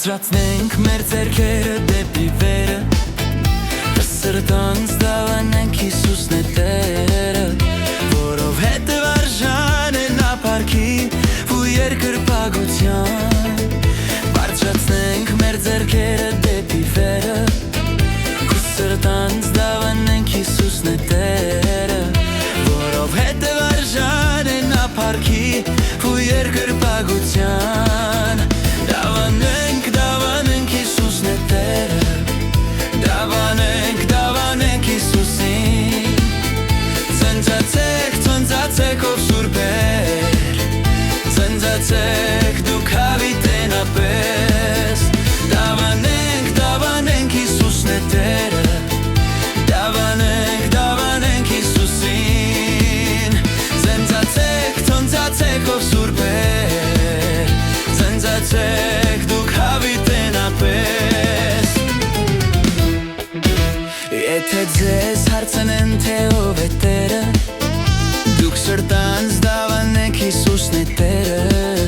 Բարձրացնենք մեր ձեռքերը դեպի վերը, սրտանց դավանենք Հիսուսն է Տերը, որովհետև արժան է նա փառքի ու երկրպագության։ Բարձրացնենք մեր ձեռքերը դեպի վերը, սրտանց դավանենք Հիսուսն է Տերը, որովհետև արժան է նա փառքի ու երկրպագության։ Դավանենք Հիսուսն է Տերը, դավանենք Հիսուսին, ցնծացեք ով սուրբեր, ցնծացեք դուք հավիտենապես, դավանենք Հիսուսն է Տերը, դավանենք Հիսուսին, ցնծացեք ով սուրբեր, ցնծացեք դուք հավիտենապես։ Եթե ձեզ հարցնեն թե ով է Տերը, դուք սրտանց դավանեք Հիսուսն է Տերը,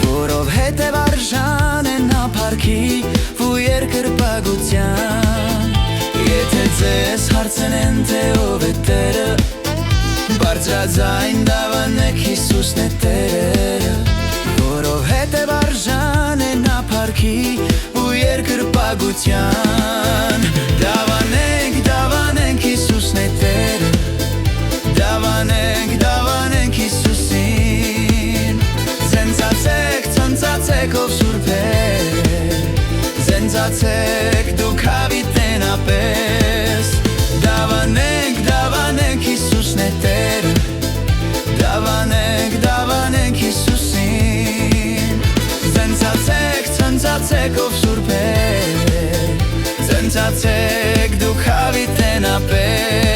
որովհետև արժան է նա փառքի ու երկրպագության։ Եթե ձեզ հարցնեն թե ով է Տերը, բարձրաձայն դավանեք Հիսուսն է Տերը, որովհետև արժան է նա փառքի ու երկրպագության։ Դավանենք Հիսուսն է Տերը, դավանենք Հիսուսին, ցնծացեք ով սուրբեր, ցնծացեք դուք հավիտենապես, դավանենք Հիսուսն է Տերը, դավանենք Հիսուսին, ցնծացեք ով սուրբեր, ցնծացեք դուք հավիտենապես։